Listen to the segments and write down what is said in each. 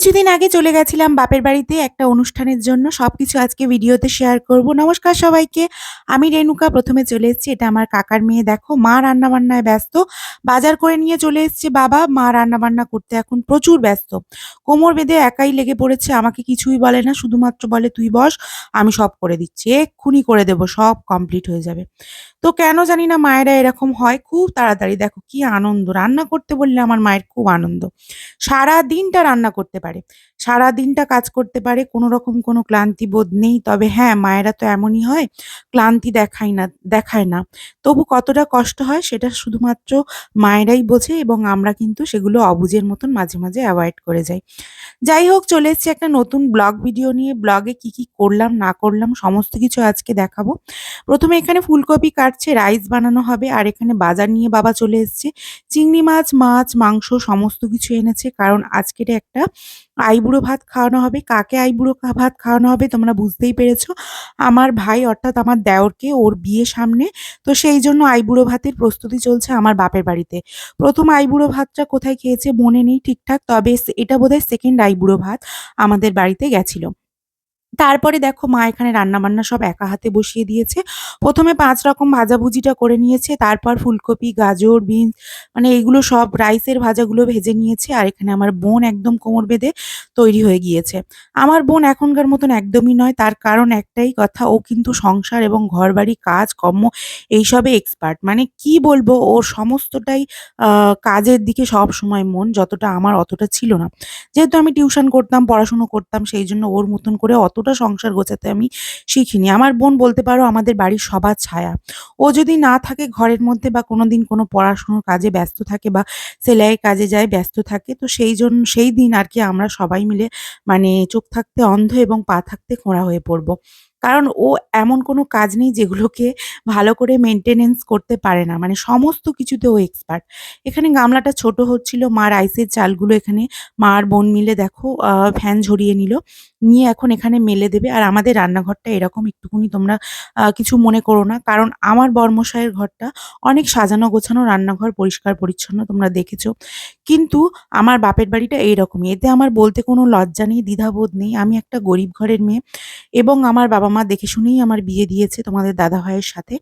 কিছুদিন আগে চলে গেছিলাম বাপের বাড়িতে একটা অনুষ্ঠানের জন্য। সবকিছু আজকে ভিডিওতে শেয়ার করব। নমস্কার সবাইকে। আমি রেণুকা। ১ম এ চলে এসেছি। এটা আমার কাকার মেয়ে। দেখো মা রান্নাবান্নায় ব্যস্ত। বাজার করে নিয়ে চলে এসেছে বাবা। মা রান্নাবান্না করতে এখন প্রচুর ব্যস্ত। কোমর বেঁধে একাই লেগে পড়েছে। আমাকে কিছুই বলে না। শুধুমাত্র বলে, "তুই বস, আমি সব করে দিচ্ছি। এক্ষুনি করে দেব। সব কমপ্লিট হয়ে যাবে।" তো কেন জানি না মায়েরা এরকম হয় খুব তাড়াতাড়ি। দেখো কি আনন্দ! রান্না করতে বললে আমার মায়ের খুব আনন্দ। সারাদিনটা রান্না করতে পারে। সারাদিনটা কাজ করতে পারে। কোনরকম কোনো ক্লান্তি বোধ নেই। তবে হ্যাঁ, মায়েরা তো এমনই হয়, ক্লান্তি দেখায় না। তবু কতটা কষ্ট হয় সেটা শুধুমাত্র মায়েরাই বোঝে এবং আমরা কিন্তু সেগুলো অবুঝের মতন মাঝে, মাঝে এভয়েড করে যাই। যাই হোক, চলে এসেছি একটা নতুন ব্লগ ভিডিও নিয়ে। ব্লগে কি করলাম না করলাম সমস্ত কিছু আজকে দেখাবো। ১ম এ এখানে ফুলকপি কাটছে, রাইস বানানো হবে। আর এখানে বাজার নিয়ে বাবা চলে এসছে। চিংড়ি মাছ, মাছ, মাংস সমস্ত কিছু এনেছে। কারণ আজকের একটা আইবুড়ো ভাত খাওয়ানো হবে। কাকে আইবুড়ো ভাত খাওয়ানো হবে তোমরা বুঝতেই পেরেছ। আমার ভাই অর্থাৎ আমার দেওরকে, ওর বিয়ে সামনে। তো সেইজন্য আইবুড়ো ভাতের প্রস্তুতি চলছে আমার বাপের বাড়িতে। ১ম আইবুড়ো ভাতটা কোথায় খেয়েছে মনে নেই ঠিকঠাক। তবে এটা বোধহয় 2nd আইবুড়ো ভাত আমাদের বাড়িতে গেছিল। তারপরে দেখো মা এখানে রান্নাবান্না সব একা হাতে বসিয়ে দিয়েছে। ১ম এ ৫ রকম ভাজাভুজিটা করে নিয়েছে। তারপর ফুলকপি, গাজর, বিনস মানে এগুলো সব রাইসের ভাজাগুলো ভেজে নিয়েছে। আর এখানে আমার বোন একদম কোমর বেঁধে তৈরি হয়ে গিয়েছে। আমার বোন এখনকার মতন একদমই নয়। তার কারণ একটাই কথা, ও কিন্তু সংসার এবং ঘরবাড়ি কাজকর্ম এইসবে এক্সপার্ট। মানে কি বলবো, ওর সমস্তটাই আ কাজের দিকে সবসময় মন। যতটা আমার অতটা ছিল না। যেহেতু আমি টিউশন করতাম, পড়াশুনো করতাম সেইজন্য ওর মতন করে অতটা সংসার গোছাতে আমি শিখিনি। আমার বোন বলতে পারো আমাদের বাড়ির সবার ছায়া। ও যদি না থাকে ঘরের মধ্যে বা কোনোদিন কোনো পড়াশুনোর কাজে ব্যস্ত থাকে বা সেলাইয়ের কাজে যায় ব্যস্ত থাকে, তো সেই দিন আরকি আমরা সবাই মিলে মানে চোখ থাকতে অন্ধ এবং পা থাকতে খোঁড়া হয়ে পড়ব। কারণ ও এমন কোনো কাজ নেই যেগুলোকে ভালো করে মেইনটেন্যান্স করতে পারে না। মানে সমস্ত কিছুতে ও এক্সপার্ট। এখানে গামলাটা ছোট হচ্ছিল। মা রাইসের চালগুলো এখানে মা আর বোন মিলে দেখো ফ্যান ঝরিয়ে নিল। নিয়ে এখন এখানে মেলে দেবে। আর আমাদের রান্নাঘরটা এরকম, একটুকুনি তোমরা কিছু মনে করো না। কারণ আমার বরমশাইয়ের ঘরটা অনেক সাজানো গোছানো রান্নাঘর, পরিষ্কার পরিচ্ছন্ন তোমরা দেখেছো। কিন্তু আমার বাপের বাড়িটা এইরকমই। এতে আমার বলতে কোনো লজ্জা নেই, দ্বিধাবোধ নেই। আমি একটা গরিব ঘরের মেয়ে এবং আমার বাবা-মা দেখে শুনেই আমার বিয়ে দিয়েছে তোমাদের দাদাভাইয়ের সাথে।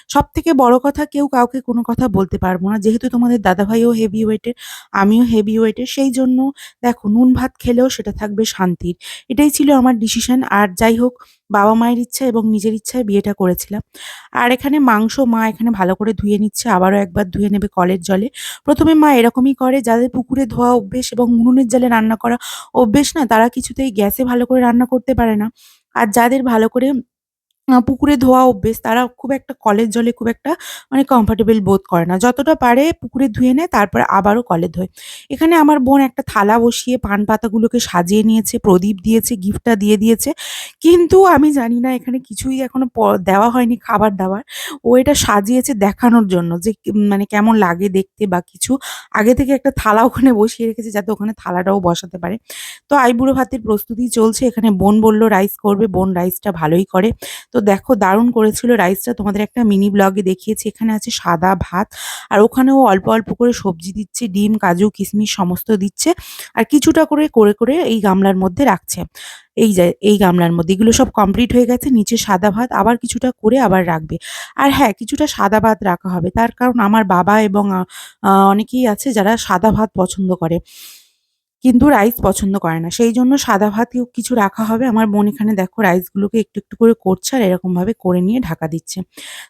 সবথেকে বড় কথা, কেউ কাউকে কোনো কথা বলতে পারব না। যেহেতু তোমাদের দাদাভাইও হেভি ওয়েটের, আমিও হেভি ওয়েটের, সেইজন্য দেখো নুন ভাত খেলেও সেটা থাকবে শান্তির। এটাই ছিল আমার ডিসিশন। আর যাই হোক, বাবা-মায়ের ইচ্ছা এবং নিজের ইচ্ছায় বিয়েটা করেছিলাম। আর এখানে মাংস মা এখানে ভালো করে ধুয়ে নিচ্ছে। আবারও একবার ধুয়ে নেবে কলের জলে। ১ম এ মা এরকমই করে, যাদের পুকুরে ধোয়া অভ্যেস এবং উনুনের জালে রান্না করা অভ্যেস না, তারা কিছুতেই গ্যাসে ভালো করে রান্না করতে পারে না। আর যাদের ভালো করে পুকুরে ধোয়া অভ্যেস তারা খুব একটা কলের জলে খুব একটা মানে কমফোর্টেবল বোধ করে না। যতটা পারে পুকুরে ধুয়ে নেয়, তারপরে আবারও কলে ধোয়। এখানে আমার বোন একটা থালা বসিয়ে পান পাতাগুলোকে সাজিয়ে নিয়েছে, প্রদীপ দিয়েছে, গিফটটা দিয়ে দিয়েছে। কিন্তু আমি জানি না এখানে কিছুই এখনো দেওয়া হয়নি খাবার-দাবার। ও এটা সাজিয়েছে দেখানোর জন্য যে মানে কেমন লাগে দেখতে বা কিছু। আগে থেকে একটা থালা ওখানে বসিয়ে রেখেছে যাতে ওখানে থালাটাও বসাতে পারে। তো আইবুড়ো ভাতের প্রস্তুতি চলছে। এখানে বোন বলল রাইস করবে। বোন রাইসটা ভালোই করে। তো দেখো দারুণ করেছিল রাইসটা, তোমাদের একটা মিনি ব্লগে দেখিয়েছি। এখানে আছে সাদা ভাত আর ওখানেও অল্প, অল্প করে সবজি দিচ্ছে, ডিম, কাজু, কিশমিশ সমস্ত দিচ্ছে। আর কিছুটা করে এই গামলার মধ্যে রাখছে। এই গামলার মধ্যে এগুলো সব কমপ্লিট হয়ে গেছে। নিচে সাদা ভাত আবার কিছুটা করে আবার রাখবে। আর হ্যাঁ, কিছুটা সাদা ভাত রাখা হবে। তার কারণ আমার বাবা এবং অনেকেই আছে যারা সাদা ভাত পছন্দ করে। কিন্তু রাইস পছন্দ করে না। সেইজন্য সাদা ভাতও কিছু রাখা হবে। আমার বোন এখানে দেখো রাইসগুলোকে একটু, একটু করে করছে আর এরকমভাবে করে নিয়ে ঢাকা দিচ্ছে।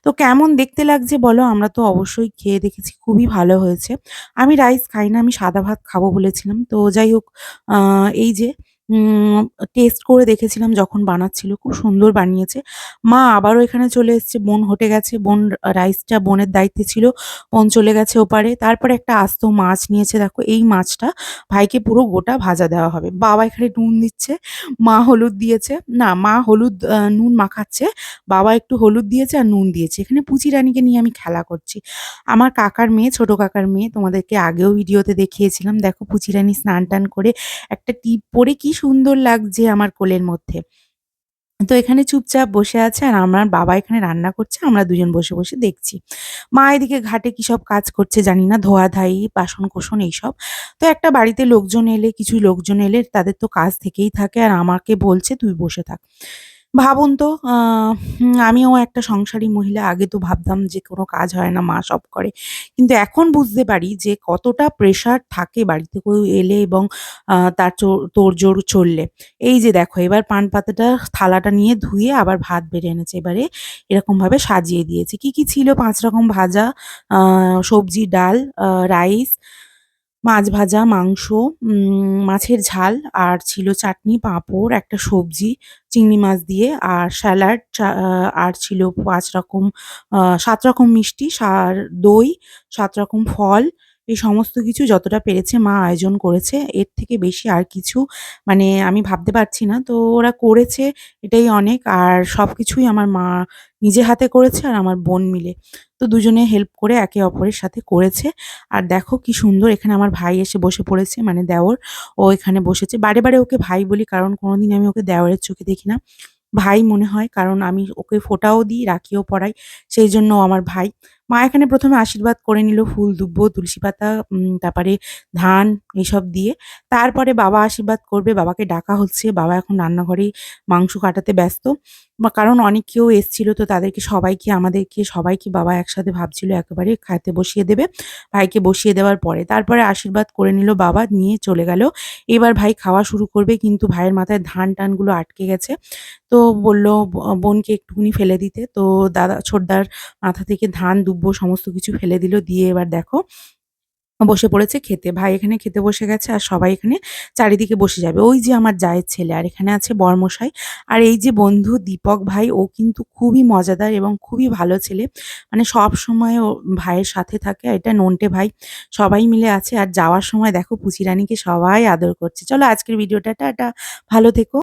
তো কেমন দেখতে লাগছে বলো? আমরা তো অবশ্যই খেয়ে দেখেছি, খুবই ভালো হয়েছে। আমি রাইস খাই না, আমি সাদা ভাত খাবো বলেছিলাম। তো যাই হোক, আ এই যে উম টেস্ট করে দেখেছিলাম যখন বানাচ্ছিল, খুব সুন্দর বানিয়েছে। মা আবারও এখানে চলে এসছে, বোন হটে গেছে। বোন রাইসটা বোনের দায়িত্বে ছিল। বোন চলে গেছে ওপারে। তারপরে একটা আস্ত মাছ নিয়েছে দেখো, এই মাছটা ভাইকে পুরো গোটা ভাজা দেওয়া হবে। বাবা এখানে নুন দিচ্ছে, মা হলুদ দিয়েছে। না, মা হলুদ নুন মাখাচ্ছে। বাবা একটু হলুদ দিয়েছে আর নুন দিয়েছে। এখানে পুচি রানীকে নিয়ে আমি খেলা করছি। আমার কাকার মেয়ে, ছোট কাকার মেয়ে, তোমাদেরকে আগেও ভিডিওতে দেখিয়েছিলাম। দেখো পুচি রানী স্নান-টান করে একটা টিপ পরে কি সুন্দর লাগছে আমার কোলের মধ্যে। তো এখানে চুপচাপ বসে আছে আর আমার বাবা এখানে রান্না করছে। আমরা দুজন বসে, বসে দেখছি। মা এদিকে ঘাটে কি সব কাজ করছে জানি না, ধোয়া-ধাই, বাসন-কোসন এইসব। তো একটা বাড়িতে লোকজন এলে, কিছু লোকজন এলে তাদের তো কাজ থেকেই থাকে আর আমাকে বলছে, "তুই বসে থাক।" ভাবুন তো আমিও একটা সংসারী মহিলা। আগে তো ভাবতাম যে কোনো কাজ হয় না, মা সব করে। কিন্তু এখন বুঝতে পারি যে কতটা প্রেশার থাকে বাড়িতে কেউ এলে এবং তার তোড়জোড় চললে। এই যে দেখো এবার পান পাতাটা থালাটা নিয়ে ধুয়ে আবার ভাত বেড়ে এনেছে। এবারে এরকমভাবে সাজিয়ে দিয়েছে। কি, কি ছিল ৫ রকম ভাজা, আ সবজি, ডাল, রাইস, মাছ ভাজা, মাংস, মাছের ঝাল আর ছিল চাটনি, পাঁপড়, একটা সবজি চিংড়ি মাছ দিয়ে আর স্যালাড আর ছিল ৫ রকম ৭ রকম মিষ্টি, দই, ৭ রকম ফল। এই সমস্ত কিছু যতটা পেরেছে মা আয়োজন করেছে। এর থেকে বেশি আর কিছু মানে আমি ভাবতে পারছি না। তো ওরা করেছে এটাই অনেক। আর সবকিছুই আমার মা নিজে হাতে করেছে আর আমার বোন মিলে। তো দুজনে হেল্প করে একে অপরের সাথে করেছে। আর দেখো কি সুন্দর এখানে আমার ভাই এসে বসে পড়েছে মানে দেওর। ও এখানে বসেছে। বারে, বারে ওকে ভাই বলি কারণ কোনোদিন আমি ওকে দেওরের চোখে দেখি না। ভাই মনে হয় কারণ আমি ওকে ফোঁটাও দিই, রাখিও পরাই। সেইজন্য ও আমার ভাই। মা এখানে ১ম এ আশীর্বাদ করে নিল ফুল, দুব্ব, তুলসী পাতা, তারপরে ধান এসব দিয়ে। তারপরে বাবা আশীর্বাদ করবে, বাবাকে ডাকা হচ্ছে। বাবা এখন রান্নাঘরেই মাংস কাটাতে ব্যস্ত। কারণ অনেক কেউ এসছিল তো তাদেরকে সবাইকে আমাদেরকে সবাইকে বাবা একসাথে ভাবছিল একেবারে খাইতে বসিয়ে দেবে। ভাইকে বসিয়ে দেওয়ার পরে। তারপরে আশীর্বাদ করে নিল বাবা, নিয়ে চলে গেল। এবার ভাই খাওয়া শুরু করবে কিন্তু ভাইয়ের মাথায় ধান-টানগুলো আটকে গেছে। তো বলল বোনকে একটুখানি ফেলে দিতে। তো ছোটদার মাথা থেকে ধান, দুব্ব সমস্ত কিছু ফেলে দিল। দিয়ে এবার দেখো বসে পড়েছে খেতে। ভাই এখানে খেতে বসে গেছে আর সবাই এখানে চারিদিকে বসে যাবে। ওই যে আমার জায়ের ছেলে আর এখানে আছে বরমশাই। আর এই যে বন্ধু দীপক ভাই ও কিন্তু খুবই মজাদার এবং খুবই ভালো ছেলে। মানে সবসময় ও ভাইয়ের সাথে থাকে। আর এটা নন্টে ভাই। সবাই মিলে আছে আর যাওয়ার সময় দেখো পুচি রানীকে সবাই আদর করছে। চলো আজকের ভিডিওটা টাটা। ভালো থেকো।